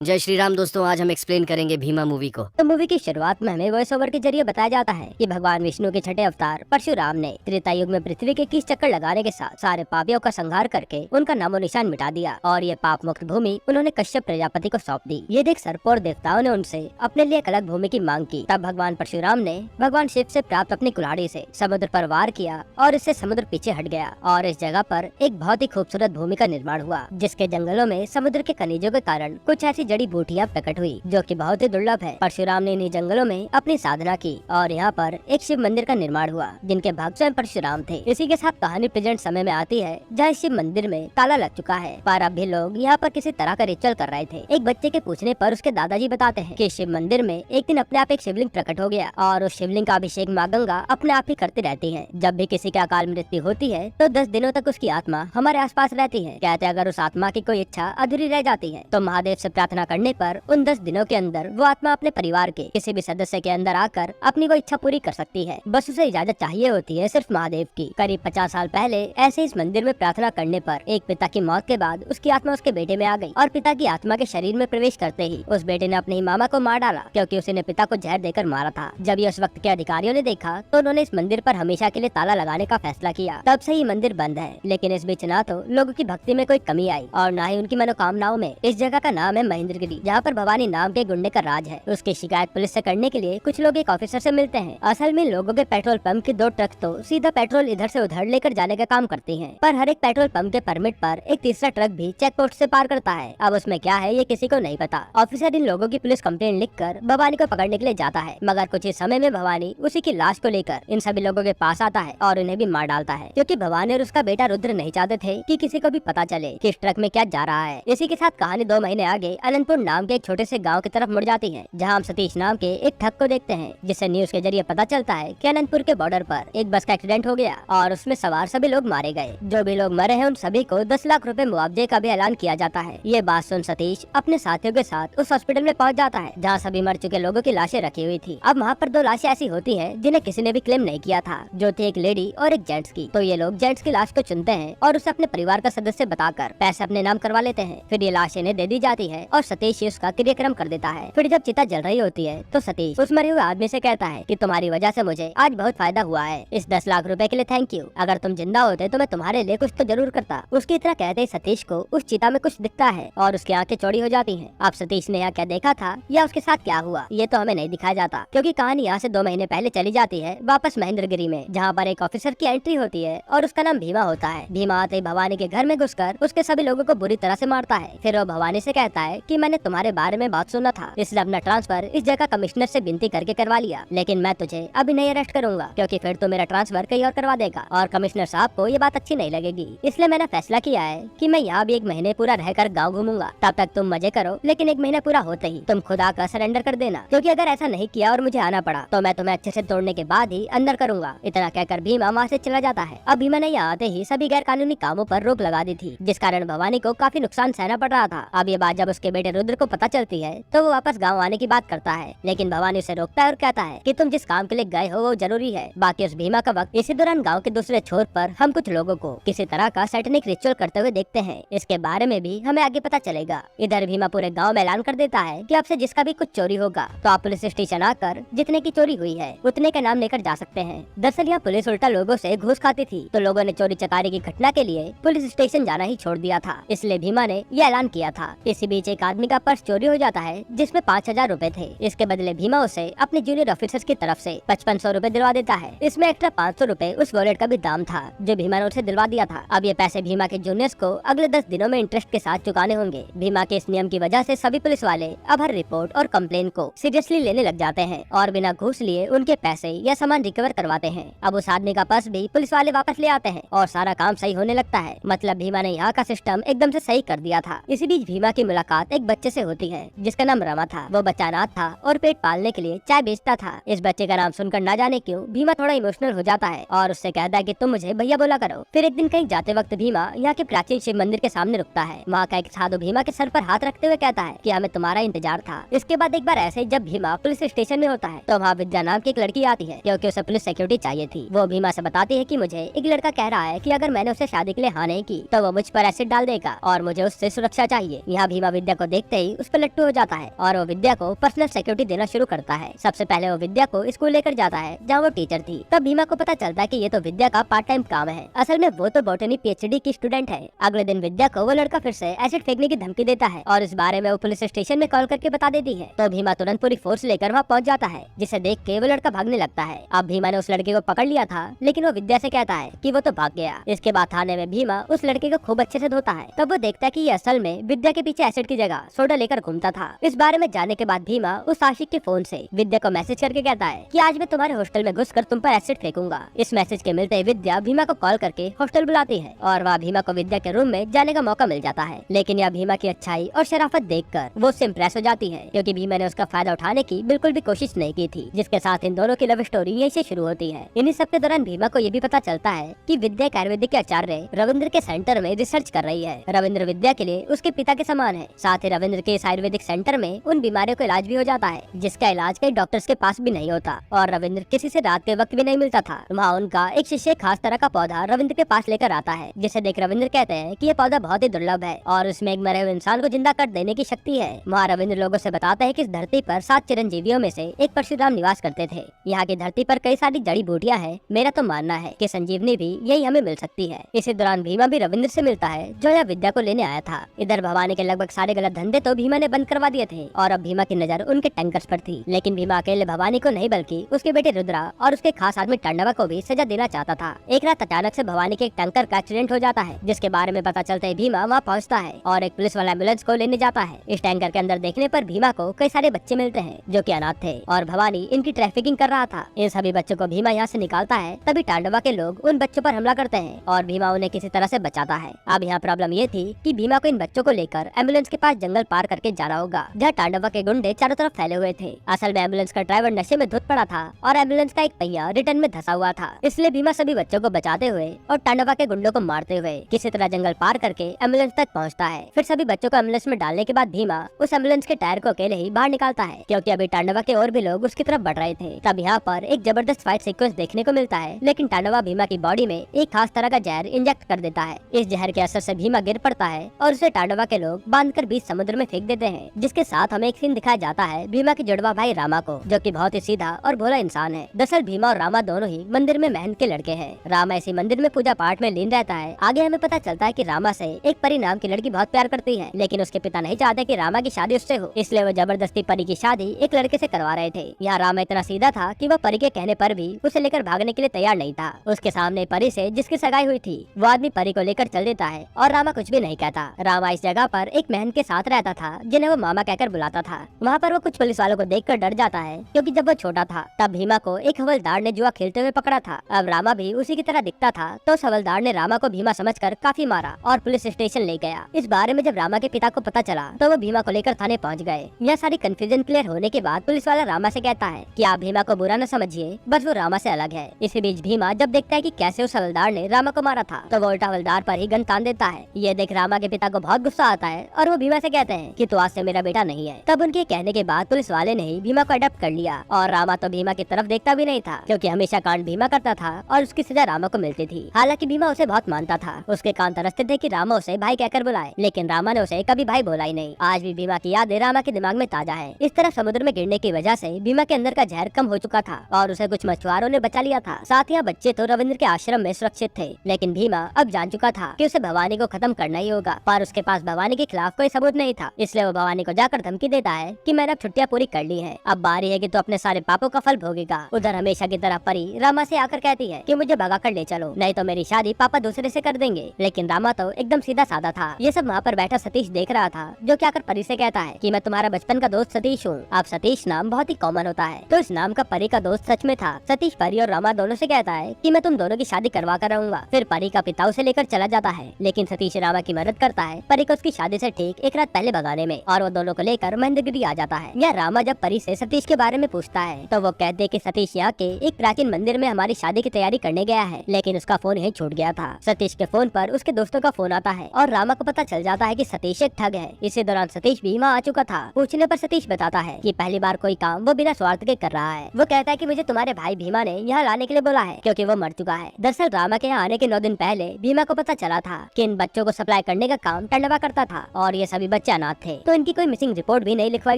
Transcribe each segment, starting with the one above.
जय श्री राम दोस्तों, आज हम एक्सप्लेन करेंगे भीमा मूवी को। तो मूवी की शुरुआत में हमें वॉइस ओवर के जरिए बताया जाता है कि भगवान विष्णु के छठे अवतार परशुराम ने त्रेता युग में पृथ्वी के 21 चक्कर लगाने के साथ सारे पापियों का संहार करके उनका नामो निशान मिटा दिया और ये पाप मुक्त भूमि उन्होंने कश्यप प्रजापति को सौंप दी। ये देख सर्प और देवताओं ने उनसे अपने लिए एक अलग भूमि की मांग की। तब भगवान परशुराम ने भगवान शिव से प्राप्त अपनी कुल्हाड़ी से समुद्र पर वार किया और इससे समुद्र पीछे हट गया और इस जगह पर एक बहुत ही खूबसूरत भूमि का निर्माण हुआ, जिसके जंगलों में समुद्र के खनिजों के कारण कुछ ऐसी जड़ी बूटियां प्रकट हुई जो कि बहुत ही दुर्लभ है। परशुराम ने इन्हीं जंगलों में अपनी साधना की और यहाँ पर एक शिव मंदिर का निर्माण हुआ, जिनके भक्त स्वयं परशुराम थे। इसी के साथ कहानी प्रेजेंट समय में आती है, जहाँ शिव मंदिर में ताला लग चुका है, पर अब भी लोग यहाँ पर किसी तरह का रिचुअल कर रहे थे। एक बच्चे के पूछने पर उसके दादाजी बताते हैं कि शिव मंदिर में एक दिन अपने आप एक शिवलिंग प्रकट हो गया और उस शिवलिंग का अभिषेक माँ गंगा अपने आप ही करती रहती है। जब भी किसी की अकाल मृत्यु होती है तो 10 दिनों तक उसकी आत्मा हमारे आसपास रहती है। कहते हैं अगर उस आत्मा की कोई इच्छा अधूरी रह जाती है तो महादेव से प्रार्थना करने पर उन 10 दिनों के अंदर वो आत्मा अपने परिवार के किसी भी सदस्य के अंदर आकर अपनी वो इच्छा पूरी कर सकती है। बस उसे इजाजत चाहिए होती है सिर्फ महादेव की। करीब 50 साल पहले ऐसे इस मंदिर में प्रार्थना करने पर एक पिता की मौत के बाद उसकी आत्मा उसके बेटे में आ गई और पिता की आत्मा के शरीर में प्रवेश करते ही उस बेटे ने अपने ही मामा को मार डाला, क्योंकि उसने पिता को जहर देकर मारा था। जब ये उस वक्त के अधिकारियों ने देखा तो उन्होंने इस मंदिर पर हमेशा के लिए ताला लगाने का फैसला किया। तब से ये मंदिर बंद है, लेकिन इस बीच ना तो लोगों की भक्ति में कोई कमी आई और न ही उनकी मनोकामनाओं में। इस जगह का नाम है महेंद्रगिरी, जहाँ पर भवानी नाम के गुंडे का राज है। उसकी शिकायत पुलिस से करने के लिए कुछ लोग एक ऑफिसर से मिलते हैं। असल में लोगों के पेट्रोल पंप की 2 ट्रक तो सीधा पेट्रोल इधर से उधर लेकर जाने का काम करती हैं, पर हर एक पेट्रोल पंप के परमिट पर एक तीसरा ट्रक भी चेक पोस्ट से पार करता है। अब उसमें क्या है ये किसी को नहीं पता। ऑफिसर इन लोगों की पुलिस कंप्लेंट लिखकर भवानी को पकड़ने के लिए जाता है, मगर कुछ ही समय में भवानी उसी की लाश को लेकर इन सभी लोगों के पास आता है और उन्हें भी मार डालता है, क्योंकि भवानी और उसका बेटा रुद्र नहीं चाहते थे कि किसी को भी पता चले कि इस ट्रक में क्या जा रहा है। इसी के साथ कहानी 2 महीने आगे अनंतपुर नाम के एक छोटे से गाँव की तरफ मुड़ जाती है, जहाँ हम सतीश नाम के एक ठग को देखते हैं, जिससे न्यूज के जरिए पता चलता है कि अनंतपुर के बॉर्डर पर एक बस का एक्सीडेंट हो गया और उसमें सवार सभी लोग मारे गए। जो भी लोग मरे हैं उन सभी को 10 लाख रुपए मुआवजे का भी ऐलान किया जाता है। ये बात सुन सतीश अपने साथियों के साथ उस हॉस्पिटल में पहुंच जाता है, जहां सभी मर चुके लोगों की लाशें रखी हुई थी। अब वहां पर 2 लाशें ऐसी होती हैं जिन्हें किसी ने भी क्लेम नहीं किया था, जो थी एक लेडी और एक जेंट्स की। तो ये लोग जेंट्स की लाश को चुनते हैं और उसे अपने परिवार का सदस्य बताकर पैसे अपने नाम करवा लेते हैं। फिर ये लाश इन्हें दे दी जाती है और सतीश उसका क्रियाक्रम कर देता है। फिर जब चिता जल रही होती है तो सतीश उस मरे हुए आदमी से कहता है कि तुम्हारी वजह से मुझे आज बहुत फायदा हुआ है, इस 10 लाख रुपए के लिए थैंक यू। अगर तुम जिंदा होते तो मैं तुम्हारे लिए कुछ तो जरूर करता। उसकी तरह कहते ही सतीश को उस चिता में कुछ दिखता है और उसकी आंखें चौड़ी हो जाती हैं। अब सतीश ने यहाँ क्या देखा था या उसके साथ क्या हुआ ये तो हमें नहीं दिखाया जाता, क्योंकि कहानी यहाँ से 2 महीने पहले चली जाती है वापस महेंद्रगिरी में, जहाँ पर एक ऑफिसर की एंट्री होती है और उसका नाम भीमा होता है। भीमा आते ही भवानी के घर में घुसकर उसके सभी लोगों को बुरी तरह से मारता है। फिर वो भवानी से कहता है कि मैंने तुम्हारे बारे में बात सुना था, इसलिए अपना ट्रांसफर इस जगह कमिश्नर से विनती करके करवा लिया, लेकिन मैं तुझे अभी नहीं अरेस्ट करूंगा, क्योंकि फिर तो मेरा ट्रांसफर कहीं और करवा देगा और कमिश्नर साहब को ये बात अच्छी नहीं लगेगी। इसलिए मैंने फैसला किया है कि मैं यहाँ भी 1 महीने पूरा रहकर गाँव घूमूंगा। तब तक तुम मजे करो, लेकिन 1 महीना पूरा होते ही तुम खुद आकर सरेंडर कर देना, क्योंकि अगर ऐसा नहीं किया और मुझे आना पड़ा तो मैं तुम्हें अच्छे से तोड़ने के बाद ही अंदर करूंगा। इतना कहकर भीमा वहाँ से चला जाता है। अब भीमा ने यहाँ आते ही सभी गैर कानूनी कामों पर रोक लगा दी थी, जिस कारण भवानी को काफी नुकसान सहना पड़ रहा था। अब ये बात जब उसके बेटे रुद्र को पता चलती है तो वो वापस गाँव आने की बात करता है, लेकिन भवानी उसे रोकता है और कहता है कि तुम जिस काम के लिए गए हो वो जरूरी है, बाकी उस भीमा का वक्त। इसी दौरान गांव के दूसरे छोर पर हम कुछ लोगों को किसी तरह का सैटेनिक रिचुअल करते हुए देखते हैं। इसके बारे में भी हमें आगे पता चलेगा। इधर भीमा पूरे गांव में ऐलान कर देता है कि आपसे जिसका भी कुछ चोरी होगा तो आप पुलिस स्टेशन आकर जितने की चोरी हुई है उतने के नाम लेकर जा सकते हैं। दरअसल यहाँ पुलिस उल्टा लोगों से घूस खाती थी, तो लोगों ने चोरी चकारी की घटना के लिए पुलिस स्टेशन जाना ही छोड़ दिया था, इसलिए भीमा ने ये ऐलान किया था। इसी बीच एक आदमी का पर्स चोरी हो जाता है जिसमें 5000 रुपए थे। इसके बदले भीमा उसे अपने जूनियर ऑफिसर्स की तरफ से 5500 रुपए दिलवा देता है। इसमें एक्स्ट्रा 500 रुपए उस वॉलेट का भी दाम था जो भीमा ने उसे दिलवा दिया था। अब ये पैसे भीमा के जूनियर्स को अगले 10 दिनों में इंटरेस्ट के साथ चुकाने होंगे। भीमा के इस नियम की वजह से सभी पुलिस वाले अब हर रिपोर्ट और कंप्लेन को सीरियसली लेने लग जाते हैं और बिना घूस लिए उनके पैसे या सामान रिकवर करवाते हैं। अब उस आदमी का पर्स भी पुलिस वाले वापस ले आते हैं और सारा काम सही होने लगता है। मतलब भीमा ने यहाँ का सिस्टम एकदम से सही कर दिया था। इसी बीच भीमा की मुलाकात एक बच्चे से होती है जिसका नाम रमा था। वो बच्चा अनाथ था और पेट पालने के लिए चाय बेचता था। इस बच्चे का नाम सुनकर ना जाने क्यों भीमा थोड़ा इमोशनल हो जाता है और उससे कहता है कि तुम मुझे भैया बोला करो। फिर एक दिन कहीं जाते वक्त भीमा यहाँ के प्राचीन शिव मंदिर के सामने रुकता है। वहाँ का एक साधु भीमा के सर पर हाथ रखते हुए कहता है कि हमें तुम्हारा इंतजार था। इसके बाद एक बार ऐसे जब भीमा पुलिस स्टेशन में होता है तो वहाँ विद्या नाम की एक लड़की आती है, क्योंकि उसे पुलिस सिक्योरिटी चाहिए थी। वो भीमा से बताती है कि मुझे एक लड़का कह रहा है कि अगर मैंने उसे शादी के लिए हाँ नहीं की तो वो मुझ पर एसिड डाल देगा और मुझे उससे सुरक्षा चाहिए। यहाँ भीमा विद्या को को देखते ही उस पर लट्टू हो जाता है और वो विद्या को पर्सनल सिक्योरिटी देना शुरू करता है। सबसे पहले वो विद्या को स्कूल लेकर जाता है जहाँ वो टीचर थी। तब भीमा को पता चलता है कि ये तो विद्या का पार्ट टाइम काम है, असल में वो तो बॉटनी पीएचडी की स्टूडेंट है। अगले दिन विद्या को वो लड़का फिर से एसिड फेंकने की धमकी देता है और इस बारे में वो पुलिस स्टेशन में कॉल करके बता देती है। तो भीमा तुरंत पूरी फोर्स लेकर वहाँ पहुँच जाता है, जिसे देख के वो लड़का भागने लगता है। अब भीमा ने उस लड़के को पकड़ लिया था, लेकिन वो विद्या से कहता है कि वो तो भाग गया। इसके बाद थाने में भीमा उस लड़के को खूब अच्छे से धोता है। तब वो देखता है कि ये असल में विद्या के पीछे एसिड की जगह सोडा लेकर घूमता था। इस बारे में जानने के बाद भीमा उस आशिक के फोन से विद्या को मैसेज करके कहता है कि आज मैं तुम्हारे हॉस्टल में घुसकर तुम पर एसिड फेंकूंगा। इस मैसेज के मिलते ही विद्या भीमा को कॉल करके हॉस्टल बुलाती है और वहाँ भीमा को विद्या के रूम में जाने का मौका मिल जाता है। लेकिन यह भीमा की अच्छाई और शराफत देखकर वो उससे इम्प्रेस हो जाती है, क्योंकि भीमा ने उसका फायदा उठाने की बिल्कुल भी कोशिश नहीं की थी, जिसके साथ इन दोनों की लव स्टोरी यहीं से शुरू होती है। इन्हीं सब के दौरान भीमा को ये भी पता चलता है कि विद्या एक आयुर्वेदिक के आचार्य रविंद्र के सेंटर में रिसर्च कर रही है। रविंद्र विद्या के लिए उसके पिता के समान है। साथ ही रविंद्र के इस आयुर्वेदिक सेंटर में उन बीमारियों का इलाज भी हो जाता है जिसका इलाज कई डॉक्टर्स के पास भी नहीं होता, और रविंद्र किसी से रात के वक्त भी नहीं मिलता था। वहाँ उनका एक शिष्य खास तरह का पौधा रविंद्र के पास लेकर आता है, जिसे देख रविंद्र कहते हैं कि ये पौधा बहुत ही दुर्लभ है और उसमें एक मरे हुए इंसान को जिंदा कर देने की शक्ति है। वहाँ रविंद्र लोगों से बताता है कि इस धरती पर 7 चिरंजीवियों में से एक परशुराम निवास करते थे। यहाँ की धरती पर कई सारी जड़ी बूटियाँ हैं। मेरा तो मानना है कि संजीवनी भी यही हमें मिल सकती है। इसी दौरान भीमा भी रविंद्र से मिलता है जो यहाँ विद्या को लेने आया था। इधर भवानी के लगभग सारे गलत धंधे तो भीमा ने बंद करवा दिए थे और अब भीमा की नजर उनके टैंकर्स पर थी। लेकिन भीमा अकेले भवानी को नहीं बल्कि उसके बेटे रुद्रा और उसके खास आदमी टांडवा को भी सजा देना चाहता था। एक रात अचानक से भवानी के एक टैंकर का एक्सीडेंट हो जाता है, जिसके बारे में पता चलते ही भीमा वहाँ पहुँचता है और एक पुलिस वाला एम्बुलेंस को लेने जाता है। इस टैंकर के अंदर देखने पर भीमा को कई सारे बच्चे मिलते हैं जो कि अनाथ थे और भवानी इनकी ट्रैफिकिंग कर रहा था। इन सभी बच्चों को भीमा यहाँ से निकालता है। तभी टांडवा के लोग उन बच्चों पर हमला करते हैं और भीमा उन्हें किसी तरह से बचाता है। अब यहाँ प्रॉब्लम ये थी कि भीमा को इन बच्चों को लेकर एम्बुलेंस के पास जंगल पार करके जाना होगा, जहाँ टांडवा के गुंडे चारों तरफ फैले हुए थे। असल में एम्बुलेंस का ड्राइवर नशे में धुत पड़ा था और एम्बुलेंस का एक पहिया रिटर्न में धंसा हुआ था। इसलिए भीमा सभी बच्चों को बचाते हुए और टांडवा के गुंडों को मारते हुए किसी तरह जंगल पार करके एम्बुलेंस तक पहुँचता है। फिर सभी बच्चों को एम्बुलेंस में डालने के बाद भीमा उस एम्बुलेंस के टायर को अकेले ही बाहर निकालता है, क्योंकि अभी टांडवा के और भी लोग उसकी तरफ बढ़ रहे थे। तब यहाँ पर एक जबरदस्त फाइट सीक्वेंस देखने को मिलता है, लेकिन टांडवा भीमा की बॉडी में एक खास तरह का जहर इंजेक्ट कर देता है। इस जहर के असर से भीमा गिर पड़ता है और उसे टांडवा के लोग बांधकर बीच समुद्र में फेंक देते हैं, जिसके साथ हमें एक सीन दिखाया जाता है भीमा के जुड़वा भाई रामा को, जो कि बहुत ही सीधा और भोला इंसान है। दरअसल भीमा और रामा दोनों ही मंदिर में महंत के लड़के हैं। रामा इसी मंदिर में पूजा पाठ में लीन रहता है। आगे हमें पता चलता है कि रामा से एक परी नाम की लड़की बहुत प्यार करती है, लेकिन उसके पिता नहीं चाहते कि रामा की शादी उससे हो, इसलिए वो जबरदस्ती परी की शादी एक लड़के से करवा रहे थे। यहाँ रामा इतना सीधा था कि वह परी के कहने पर भी उसे लेकर भागने के लिए तैयार नहीं था। उसके सामने परी से जिसकी सगाई हुई थी वो आदमी परी को लेकर चल देता है और रामा कुछ भी नहीं कहता। रामा इस जगह पर एक महंत के साथ रहता था जिन्हें वो मामा कहकर बुलाता था। वहाँ पर वो कुछ पुलिस वालों को देखकर डर जाता है, क्योंकि जब वो छोटा था तब भीमा को एक हवलदार ने जुआ खेलते हुए पकड़ा था। अब रामा भी उसी की तरह दिखता था, तो उस हवलदार ने रामा को भीमा समझकर काफी मारा और पुलिस स्टेशन ले गया। इस बारे में जब रामा के पिता को पता चला तो वो भीमा को लेकर थाने पहुँच गए। यह सारी कंफ्यूजन क्लियर होने के बाद पुलिस वाला रामा से कहता है कि आप भीमा को बुरा न समझिए, बस वो रामा से अलग है। इसी बीच भीमा जब देखता है कि कैसे उस हवलदार ने रामा को मारा था, तो वो उल्टा हवलदार पर ही गन तान देता है। ये देख रामा के पिता को बहुत गुस्सा आता है और वो भीमा से कहते हैं कि तू आज से मेरा बेटा नहीं है। तब उनके कहने के बाद पुलिस वाले ने ही भीमा को अडॉप्ट कर लिया और रामा तो भीमा की तरफ देखता भी नहीं था, क्योंकि हमेशा कांड भीमा करता था और उसकी सजा रामा को मिलती थी। हालांकि भीमा उसे बहुत मानता था। उसके कान तरसते थे कि रामा उसे भाई कहकर बुलाए, लेकिन रामा ने उसे कभी भाई बोला ही नहीं। आज भी भीमा की यादें रामा के दिमाग में ताजा है। इस तरह समुद्र में गिरने की वजह से भीमा के अंदर का जहर कम हो चुका था और उसे कुछ मछुआरों ने बचा लिया था। साथ ही बच्चे तो रविंद्र के आश्रम में सुरक्षित थे, लेकिन भीमा अब जान चुका था कि उसे भवानी को खत्म करना ही होगा। पर उसके पास भवानी के खिलाफ कोई सबूत नहीं था, इसलिए वो भवानी को जाकर धमकी देता है कि मैंने अब छुट्टियां पूरी कर ली है, अब बारी है कि तू अपने सारे पापों का फल भोगेगा। उधर हमेशा की तरह परी रामा से आकर कहती है कि मुझे भगा कर ले चलो, नहीं तो मेरी शादी पापा दूसरे से कर देंगे। लेकिन रामा तो एकदम सीधा साधा था। ये सब वहाँ पर बैठा सतीश देख रहा था, जो क्या कर परी से कहता है कि मैं तुम्हारा बचपन का दोस्त सतीश हूँ। अब सतीश नाम बहुत ही कॉमन होता है, तो इस नाम का परी का दोस्त सच में था। सतीश परी और रामा दोनों से कहता है कि मैं तुम दोनों की शादी करवा कर रहूंगा। फिर परी का पिता उसे लेकर चला जाता है, लेकिन सतीश रामा की मदद करता है परी को उसकी शादी से ठीक एक रात पहले भगाने में, और वो दोनों को लेकर महेंद्रगिरी आ जाता है। यह रामा जब परी से सतीश के बारे में पूछता है तो वो कहते हैं कि सतीश यहाँ के एक प्राचीन मंदिर में हमारी शादी की तैयारी करने गया है, लेकिन उसका फोन यहीं छूट गया था। सतीश के फोन पर उसके दोस्तों का फोन आता है और रामा को पता चल जाता है कि सतीश एक ठग है। इसी दौरान सतीश भी वहाँ आ चुका था। पूछने पर सतीश बताता है कि पहली बार कोई काम वो बिना स्वार्थ के कर रहा है। वो कहता है कि मुझे तुम्हारे भाई भीमा ने यहाँ लाने के लिए बोला है, क्योंकि वो मर चुका है। दरअसल रामा के यहाँ आने के 9 दिन पहले भीमा को पता चला था कि इन बच्चों को सप्लाई करने का काम टंडवा करता था और ये सभी बच्चे अनाथ थे, तो इनकी कोई मिसिंग रिपोर्ट भी नहीं लिखवाई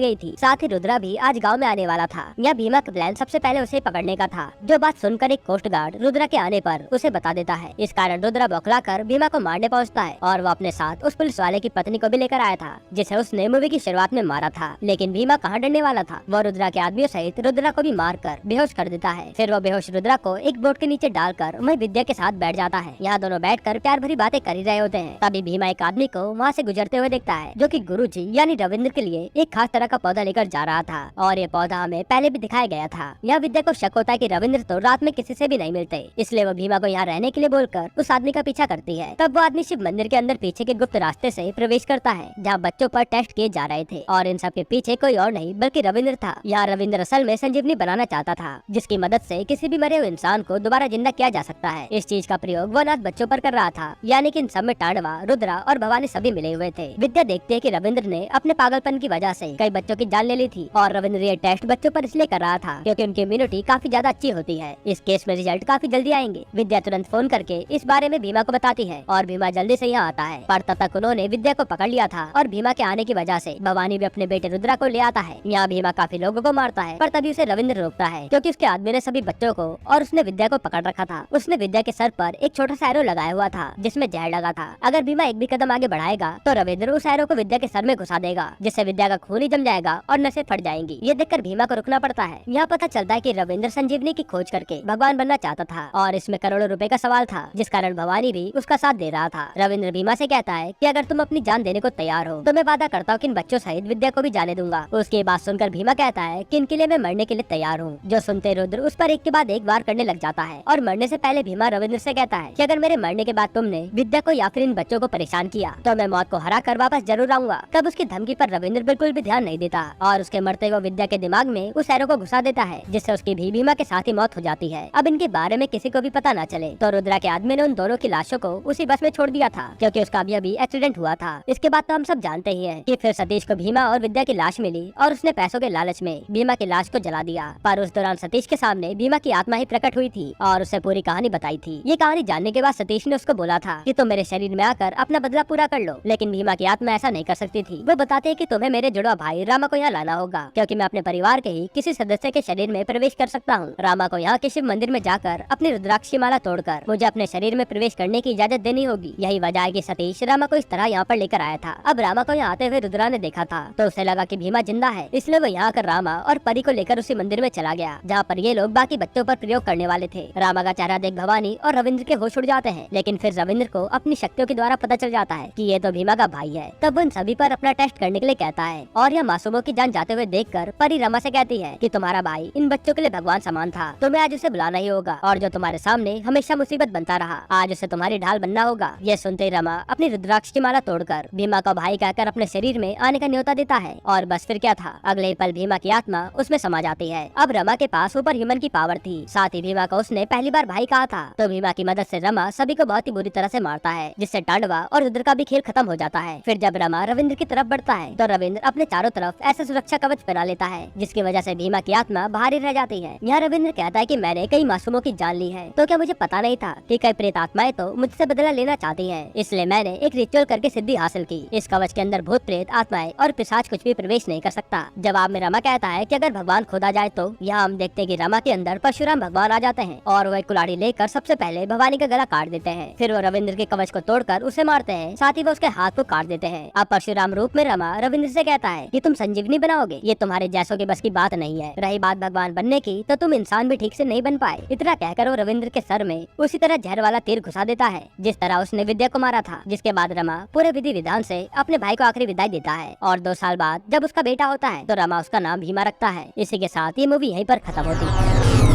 गई थी। साथ ही रुद्रा भी आज गाँव में आने वाला था। यह भीमा का प्लान सबसे पहले उसे पकड़ने का था। जो बात सुनकर एक कोस्ट गार्ड रुद्रा के आने पर उसे बता देता है। इस कारण रुद्रा बौखलाकर भीमा को मारने पहुंचता है और वो अपने साथ उस पुलिस वाले की पत्नी को भी लेकर आया था, जिसे उसने मूवी की शुरुआत में मारा था। लेकिन भीमा कहाँ डरने वाला था, वो रुद्रा के आदमियों सहित रुद्रा को भी मारकर बेहोश कर देता है। फिर वो बेहोश रुद्रा को एक बोट के नीचे डालकर वहीं विद्या के साथ बैठ जाता है। यहाँ दोनों बैठकर प्यार भरी बातें कर ही रहे होते हैं। तभी भीमा एक आदमी को वहाँ से गुजरते हुए देखता है, जो कि गुरुजी यानी रविंद्र के लिए एक खास तरह का पौधा लेकर जा रहा था। और ये पौधा हमें पहले भी दिखाया गया था। यह विद्या को शक होता है कि रविंद्र तो रात में किसी से भी नहीं मिलते, इसलिए वो भीमा को यहाँ रहने के लिए बोलकर उस आदमी का पीछा करती है। तब वो आदमी शिव मंदिर के अंदर पीछे के गुप्त रास्ते से प्रवेश करता है, जहाँ बच्चों पर टेस्ट किए जा रहे थे। और इन सब के पीछे कोई और नहीं बल्कि रविंद्र था। यहाँ रविंद्र असल में संजीवनी बनाना चाहता था, जिसकी मदद से किसी भी मरे हुए इंसान को दोबारा जिंदा किया जा सकता है। इस चीज का प्रयोग वो अनाथ बच्चों पर कर रहा था, यानी कि इन सब में टांडवा, रुद्रा और भवानी सभी मिले हुए थे। विद्या देखती है कि रविंद्र ने अपने पागलपन की वजह से कई बच्चों की जान ले ली थी, और रविंद्र ये टेस्ट बच्चों पर इसलिए कर रहा था क्योंकि उनकी इम्यूनिटी काफी ज्यादा अच्छी होती है। इस केस में रिजल्ट काफी जल्दी आएंगे। विद्या तुरंत फोन करके इस बारे में भीमा को बताती है और भीमा जल्दी से यहाँ आता है। पर तब तक उन्होंने विद्या को पकड़ लिया था और भीमा के आने की वजह से भवानी भी अपने बेटे रुद्रा को ले आता है। यहाँ भीमा काफी लोगों को मारता है, पर तभी उसे रविंद्र रोकता है क्योंकि उसके आदमी ने सभी बच्चों को और उसने विद्या को पकड़ रखा था। उसने विद्या के सर पर एक छोटा सा एरो लगाया हुआ था, जिसमें जहर लगा था। अगर भीमा एक भी कदम आगे बढ़ाएगा तो रविंद्र उस एरो को विद्या के सर में घुसा देगा, जिससे विद्या का खून ही जम जाएगा और नसें फट जाएंगी। ये देखकर भीमा को रुकना पड़ता है। यहाँ पता चलता है कि रविंद्र संजीवनी की खोज करके भगवान बनना चाहता था और इसमें करोड़ों रुपए का सवाल था, जिस कारण भवानी भी उसका साथ दे रहा था। रविंद्र भीमा से कहता है कि अगर तुम अपनी जान देने को तैयार हो तो मैं वादा करता हूँ कि इन बच्चों सहित विद्या को भी जाने दूंगा। उसकी बात सुनकर भीमा कहता है कि इनके लिए मैं मरने के लिए तैयार हूँ। जो सुनते रुद्र उस पर एक के बाद एक वार करने लग जाता है और मरने से पहले भीमा रविंद्र से कहता है कि अगर मेरे मरने के बाद तुमने विद्या को या फिर इन बच्चों को परेशान किया तो मैं मौत को हरा कर वापस जरूर आऊंगा। तब उसकी धमकी पर रविंद्र बिल्कुल भी ध्यान नहीं देता और उसके मरते हुए विद्या के दिमाग में उस एरो को घुसा देता है, जिससे उसकी भी भीमा के साथ ही मौत हो जाती है। अब इनके बारे में किसी को भी पता न चले तो रुद्रा के आदमी ने उन दोनों की लाशों को उसी बस में छोड़ दिया था, क्योंकि उसका अभी एक्सीडेंट हुआ था। इसके बाद तो हम सब जानते ही हैं कि फिर सतीश को भीमा और विद्या की लाश मिली और उसने पैसों के लालच में भीमा की लाश को जला दिया। पर उस दौरान सतीश के सामने भीमा की आत्मा ही प्रकट हुई थी और उसे पूरी कहानी बताई थी। ये कहानी जानने के बाद सतीश ने उसको बोला था कि तुम मेरे शरीर में आकर अपना बदला पूरा कर लो, लेकिन भीमा की आत्मा ऐसा नहीं कर सकती थी। वो बताते हैं कि तुम्हें मेरे जुड़वा भाई रामा को यहाँ लाना होगा, क्योंकि मैं अपने परिवार के ही किसी सदस्य के शरीर में प्रवेश कर सकता हूँ। रामा को यहाँ के शिव मंदिर में जाकर अपनी रुद्राक्ष की माला तोड़कर मुझे अपने शरीर में प्रवेश करने की इजाजत देनी होगी। यही वजह है कि सतीश रामा को इस तरह यहाँ पर लेकर आया था। अब रामा को यहाँ आते हुए रुद्रा ने देखा था तो उसे लगा कि भीमा जिंदा है, इसलिए वो यहाँ आकर रामा और परी को लेकर उसी मंदिर में चला गया जहाँ पर ये लोग बाकी बच्चों पर प्रयोग करने वाले थे। रामा का चेहरा देख भवानी और रविंद्र के होश उड़ जाते हैं, लेकिन फिर रविंद्र को अपनी शक्तियों के द्वारा पता चल जाता है कि ये तो भीमा का भाई है। तब वो इन सभी पर अपना टेस्ट करने के लिए कहता है और यह मासूमों की जान जाते हुए देखकर परी रमा से कहती है कि तुम्हारा भाई इन बच्चों के लिए भगवान समान था, तुम्हें आज उसे बुलाना ही होगा, और जो तुम्हारे सामने हमेशा मुसीबत बनता रहा आज उसे तुम्हारी ढाल बनना होगा। यह सुनते ही रमा अपनी रुद्राक्ष की माला तोड़कर भीमा का भाई कहकर अपने शरीर में आने का न्योता देता है और बस फिर क्या था, अगले ही पल भीमा की आत्मा उसमें समा जाती है। अब रमा के पास सुपर ह्यूमन की पावर थी, साथ ही भीमा को उसने पहली बार भाई कहा था, तो भीमा की मदद से रमा सभी को बहुत ही बुरी तरह से मारता है, जिससे टांडवा और रुद्र का भी खेल खत्म हो जाता है। फिर जब रमा रविंद्र की तरफ बढ़ता है तो रविंद्र अपने चारों तरफ ऐसे सुरक्षा कवच पहना लेता है, जिसकी वजह से भीमा की आत्मा बाहर ही रह जाती है। यहाँ रविंद्र कहता है कि मैंने कई मासूमों की जान ली है, तो क्या मुझे पता नहीं था कि कई प्रेत आत्माएं तो मुझसे बदला लेना चाहती हैं, इसलिए मैंने एक रिचुअल करके सिद्धि हासिल की। इस कवच के अंदर भूत प्रेत आत्माएं और पिशाच कुछ भी प्रवेश नहीं कर सकता। जवाब में रमा कहता है कि अगर भगवान खुद आ जाए तो। यहाँ हम देखते हैं कि रमा के अंदर परशुराम भगवान आ जाते हैं और वो एक कुल्हाड़ी लेकर सबसे पहले भवानी का गला काट देते हैं। फिर वो रविंद्र के कवच को तोड़कर उसे मारते हैं, साथ ही वो उसके हाथ को काट देते हैं। अब परशुराम रूप में रमा रविंद्र से कहता है कि तुम संजीवनी बनाओगे, ये तुम्हारे जैसों के बस की बात नहीं है। रही बात भगवान बनने की तो तुम इंसान भी ठीक से नहीं बन पाए। इतना कहकर वो रविंद्र के सर में उसी तरह जहर वाला तीर घुसा देता है जिस तरह उसने विद्या को मारा था। जिसके बाद रमा पूरे विधि विधान से अपने भाई को आखिरी विदाई देता है और 2 साल बाद जब उसका बेटा होता है तो रमा उसका नाम भीमा रखता है। इसी के साथ ये मूवी यहीं पर खत्म होती है।